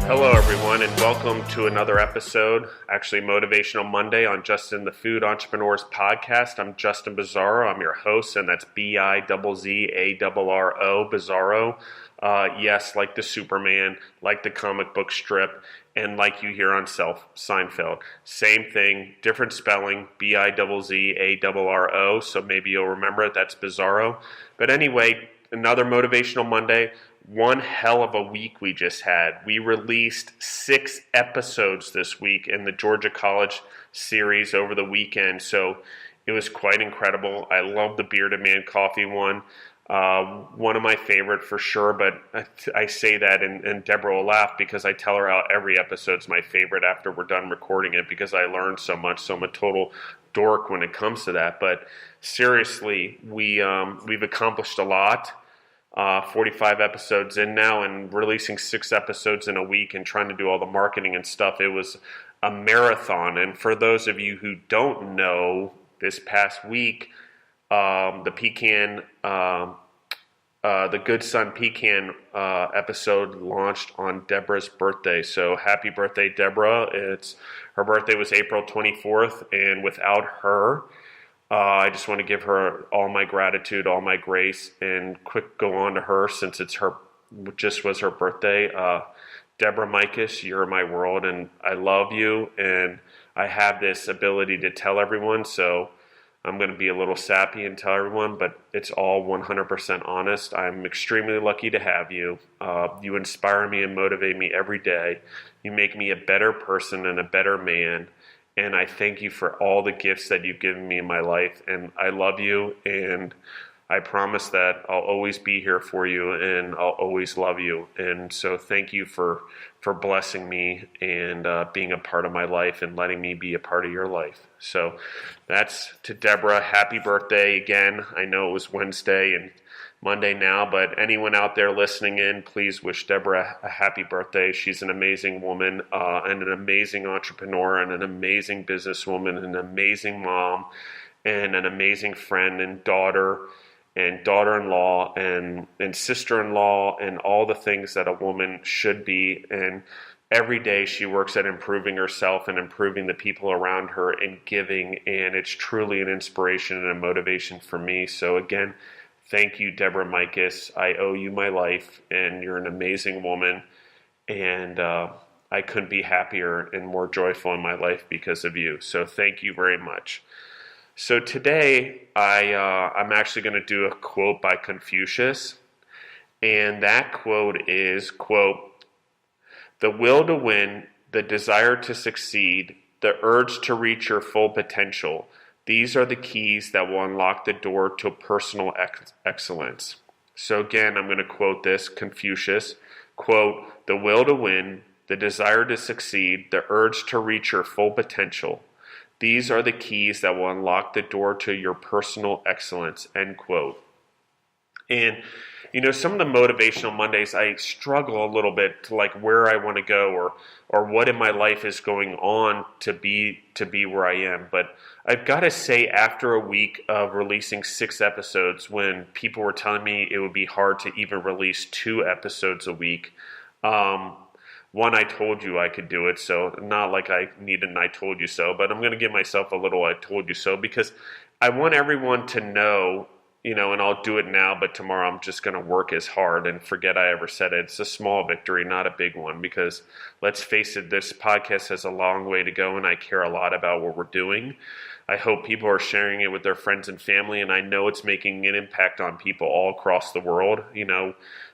Hello, everyone, and welcome to another episode, actually Motivational Monday on Justin the Food Entrepreneurs podcast. I'm Justin Bizzarro. I'm your host, and that's Bizzarro, Bizzarro. Yes, like the Superman, like the comic book strip, and like you hear on Seinfeld. Same thing, different spelling, Bizzarro, so maybe you'll remember it. That's Bizzarro. But anyway, another Motivational Monday. One hell of a week we just had. We released 6 episodes this week in the Georgia College series over the weekend, so it was quite incredible. I love the Bearded Man Coffee one. One of my favorite for sure, but I say that and Deborah will laugh because I tell her how every episode's my favorite after we're done recording it because I learned so much, so I'm a total dork when it comes to that. But seriously, we've accomplished a lot. 45 episodes in now and releasing 6 episodes in a week and trying to do all the marketing and stuff. It was a marathon. And for those of you who don't know, this past week, the Good Son Pecan episode launched on Deborah's birthday. So happy birthday, Deborah. Her birthday was April 24th, and without her, I just want to give her all my gratitude, all my grace, and quick go on to her since was her birthday. Deborah Michas, you're my world, and I love you, and I have this ability to tell everyone, so I'm going to be a little sappy and tell everyone, but it's all 100% honest. I'm extremely lucky to have you. You inspire me and motivate me every day. You make me a better person and a better man. And I thank you for all the gifts that you've given me in my life. And I love you. And I promise that I'll always be here for you and I'll always love you. And so thank you for blessing me and being a part of my life and letting me be a part of your life. So that's to Deborah. Happy birthday again. I know it was Wednesday and Monday now, but anyone out there listening in, please wish Deborah a happy birthday. She's an amazing woman and an amazing entrepreneur and an amazing businesswoman, an amazing mom and an amazing friend and daughter-in-law and sister-in-law and all the things that a woman should be. And every day she works at improving herself and improving the people around her and giving, and it's truly an inspiration and a motivation for me. So again, thank you, Deborah Michas. I owe you my life, and you're an amazing woman, and I couldn't be happier and more joyful in my life because of you. So thank you very much. So today, I'm actually going to do a quote by Confucius, and that quote is, quote, "The will to win, the desire to succeed, the urge to reach your full potential, these are the keys that will unlock the door to personal excellence." So again, I'm going to quote this, Confucius, quote, "The will to win, the desire to succeed, the urge to reach your full potential. These are the keys that will unlock the door to your personal excellence," end quote. And some of the Motivational Mondays, I struggle a little bit to like where I want to go or what in my life is going on to be where I am. But I've got to say, after a week of releasing 6 episodes, when people were telling me it would be hard to even release 2 episodes a week, one, I told you I could do it, so not like I need an I told you so, but I'm going to give myself a little I told you so because I want everyone to know, and I'll do it now, but tomorrow I'm just going to work as hard and forget I ever said it. It's a small victory, not a big one, because let's face it, this podcast has a long way to go, and I care a lot about what we're doing. I hope people are sharing it with their friends and family, and I know it's making an impact on people all across the world.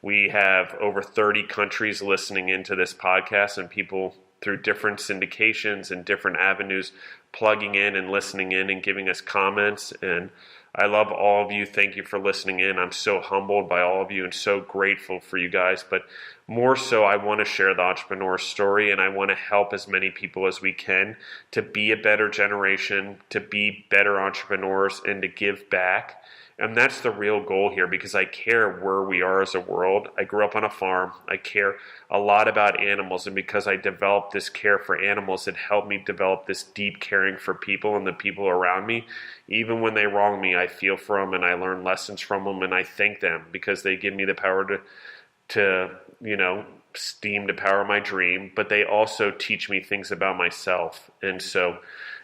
We have over 30 countries listening into this podcast, and people through different syndications and different avenues plugging in and listening in and giving us comments. And I love all of you. Thank you for listening in. I'm so humbled by all of you and so grateful for you guys. But more so, I want to share the entrepreneur story, and I want to help as many people as we can to be a better generation, to be better entrepreneurs, and to give back. And that's the real goal here, because I care where we are as a world. I grew up on a farm. I care a lot about animals. And because I developed this care for animals, it helped me develop this deep caring for people and the people around me. Even when they wrong me, I feel for them and I learn lessons from them, and I thank them because they give me the power to steam to power my dream, but they also teach me things about myself. And so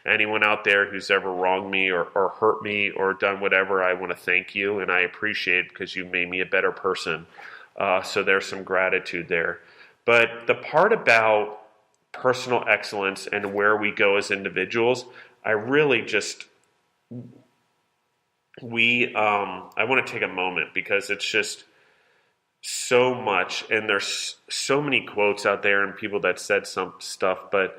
anyone out there who's ever wronged me or hurt me or done whatever, I want to thank you, and I appreciate it because you made me a better person. So there's some gratitude there. But the part about personal excellence and where we go as individuals, I really just, I want to take a moment because it's just so much, and there's so many quotes out there and people that said some stuff, but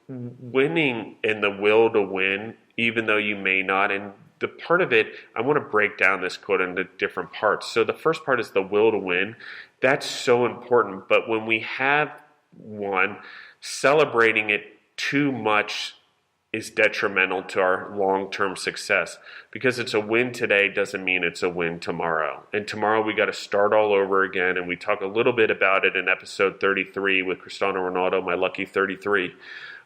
winning and the will to win, even though you may not, and the part of it, I want to break down this quote into different parts. So the first part is the will to win. That's so important, but when we have one, celebrating it too much is detrimental to our long-term success, because it's a win today doesn't mean it's a win tomorrow. And tomorrow we got to start all over again, and we talk a little bit about it in episode 33 with Cristiano Ronaldo, my lucky 33,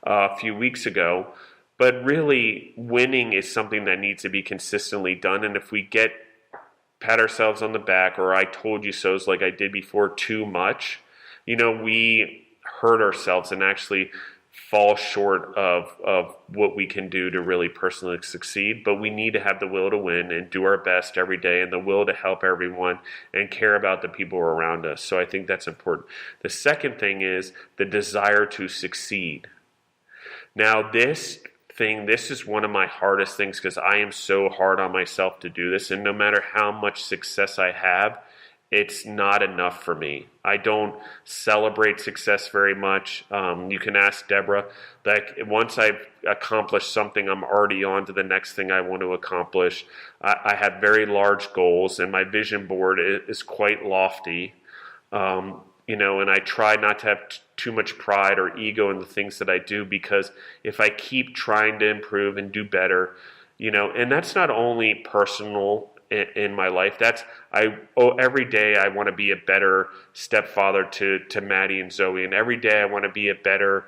a few weeks ago. But really, winning is something that needs to be consistently done, and if we pat ourselves on the back, or I told you so's like I did before, too much, we hurt ourselves and actually fall short of what we can do to really personally succeed. But we need to have the will to win and do our best every day, and the will to help everyone and care about the people around us. So I think that's important. The second thing is the desire to succeed. Now this is one of my hardest things, because I am so hard on myself to do this, and no matter how much success I have, it's not enough for me. I don't celebrate success very much. You can ask Deborah. Like, once I've accomplished something, I'm already on to the next thing I want to accomplish. I have very large goals, and my vision board is quite lofty. And I try not to have too much pride or ego in the things that I do, because if I keep trying to improve and do better, and that's not only personal in my life. Every day I want to be a better stepfather to Maddie and Zoe, and every day I want to be a better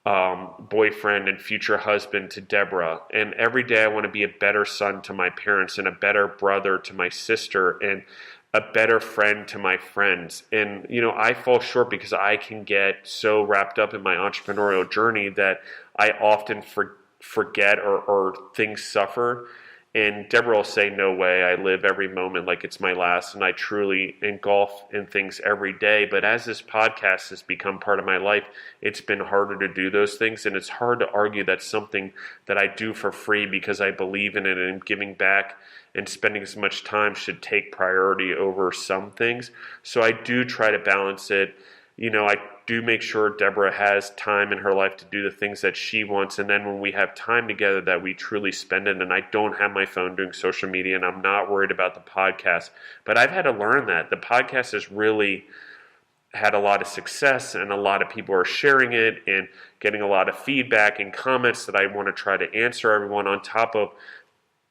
boyfriend and future husband to Deborah, and every day I want to be a better son to my parents, and a better brother to my sister, and a better friend to my friends. And I fall short because I can get so wrapped up in my entrepreneurial journey that I often forget or things suffer. And Deborah will say, no way, I live every moment like it's my last, and I truly engulf in things every day. But as this podcast has become part of my life, it's been harder to do those things, and it's hard to argue that's something that I do for free because I believe in it, and giving back and spending as much time should take priority over some things. So I do try to balance it. I do make sure Deborah has time in her life to do the things that she wants, and then when we have time together, that we truly spend it, and I don't have my phone doing social media, and I'm not worried about the podcast. But I've had to learn that. The podcast has really had a lot of success, and a lot of people are sharing it and getting a lot of feedback and comments that I want to try to answer everyone, on top of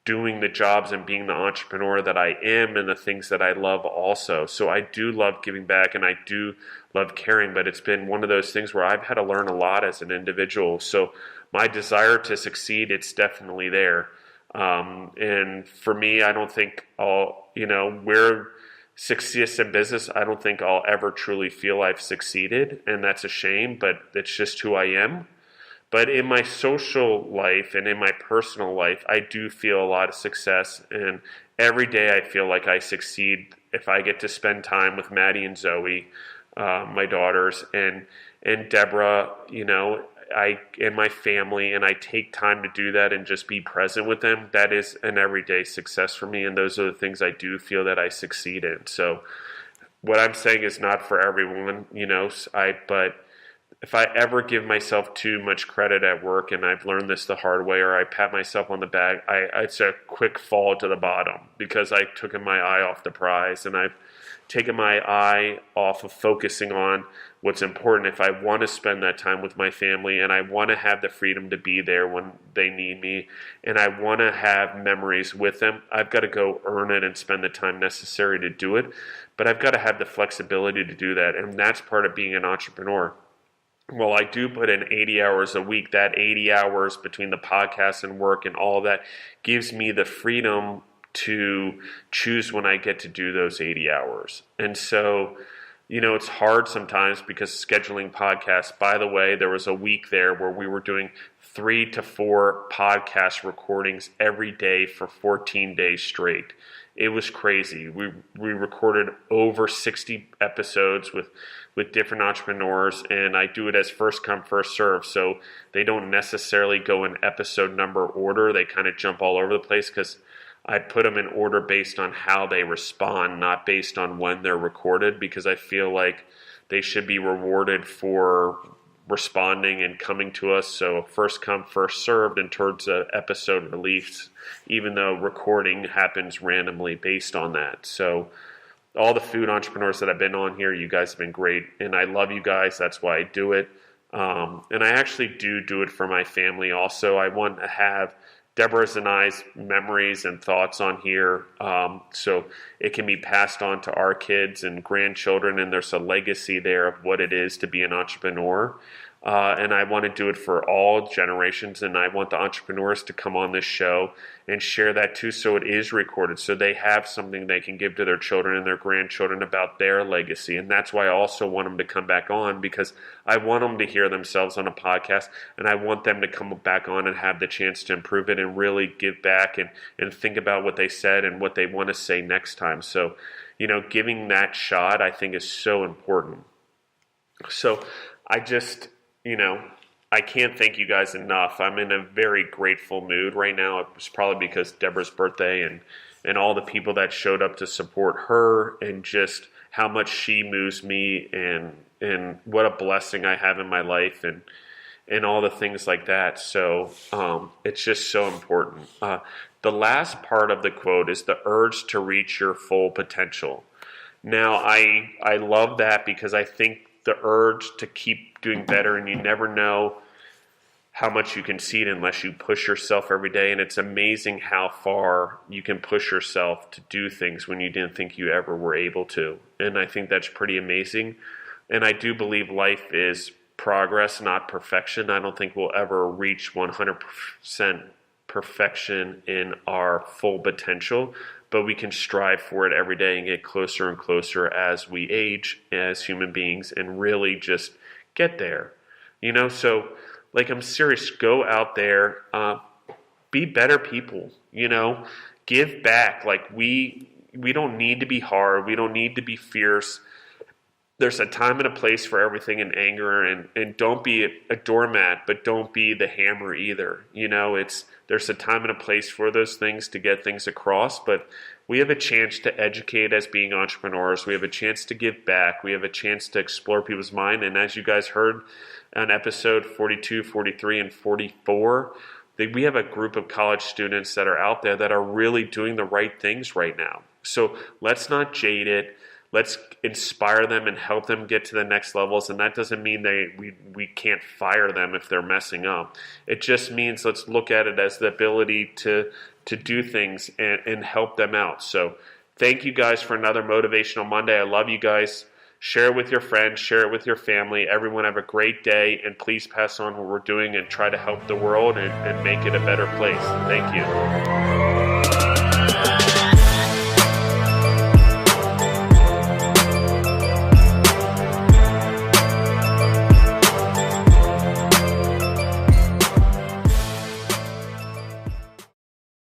doing the jobs and being the entrepreneur that I am and the things that I love also. So I do love giving back, and I do love caring, but it's been one of those things where I've had to learn a lot as an individual. So my desire to succeed, it's definitely there. And for me, I don't think where success in business, I don't think I'll ever truly feel I've succeeded, and that's a shame, but it's just who I am. But in my social life and in my personal life, I do feel a lot of success, and every day I feel like I succeed if I get to spend time with Maddie and Zoe, my daughters, and Deborah, and my family, and I take time to do that and just be present with them. That is an everyday success for me, and those are the things I do feel that I succeed in. So what I'm saying is not for everyone, but if I ever give myself too much credit at work, and I've learned this the hard way, or I pat myself on the back, it's a quick fall to the bottom, because I've taken my eye off the prize, and I've taken my eye off of focusing on what's important. If I want to spend that time with my family, and I want to have the freedom to be there when they need me, and I want to have memories with them, I've got to go earn it and spend the time necessary to do it. But I've got to have the flexibility to do that, and that's part of being an entrepreneur. Well, I do put in 80 hours a week. That 80 hours between the podcast and work and all that gives me the freedom to choose when I get to do those 80 hours. And so it's hard sometimes because scheduling podcasts. By the way, there was a week there where we were doing 3 to 4 podcast recordings every day for 14 days straight. It was crazy. We recorded over 60 episodes with different entrepreneurs, and I do it as first come, first serve. So they don't necessarily go in episode number order. They kind of jump all over the place because I put them in order based on how they respond, not based on when they're recorded, because I feel like they should be rewarded for responding and coming to us. So first come, first served in terms of episode release, even though recording happens randomly based on that. So all the food entrepreneurs that I've been on here, you guys have been great, and I love you guys. That's why I do it. And I actually do it for my family also. I want to have Deborah's and I's memories and thoughts on here, so it can be passed on to our kids and grandchildren, and there's a legacy there of what it is to be an entrepreneur. And I want to do it for all generations, and I want the entrepreneurs to come on this show and share that too, so it is recorded, so they have something they can give to their children and their grandchildren about their legacy. And that's why I also want them to come back on, because I want them to hear themselves on a podcast, and I want them to come back on and have the chance to improve it and really give back and think about what they said and what they want to say next time. So, giving that shot, I think, is so important. So I just, I can't thank you guys enough. I'm in a very grateful mood right now. It was probably because Deborah's birthday and all the people that showed up to support her, and just how much she moves me, and what a blessing I have in my life, and all the things like that. So it's just so important. The last part of the quote is the urge to reach your full potential. Now, I love that, because I think the urge to keep doing better, and you never know how much you can see it unless you push yourself every day. And it's amazing how far you can push yourself to do things when you didn't think you ever were able to. And I think that's pretty amazing. And I do believe life is progress, not perfection. I don't think we'll ever reach 100% perfection in our full potential, but we can strive for it every day and get closer and closer as we age as human beings, and really just get there. So I'm serious, go out there, be better people, give back. We don't need to be hard. We don't need to be fierce. There's a time and a place for everything in anger, and don't be a doormat, but don't be the hammer either. There's a time and a place for those things to get things across, but we have a chance to educate as being entrepreneurs. We have a chance to give back. We have a chance to explore people's mind. And as you guys heard on episode 42, 43, and 44, we have a group of college students that are out there that are really doing the right things right now. So let's not jade it. Let's inspire them and help them get to the next levels. And that doesn't mean we can't fire them if they're messing up. It just means let's look at it as the ability to do things and help them out. So thank you guys for another Motivational Monday. I love you guys. Share it with your friends. Share it with your family. Everyone have a great day. And please pass on what we're doing and try to help the world and make it a better place. Thank you.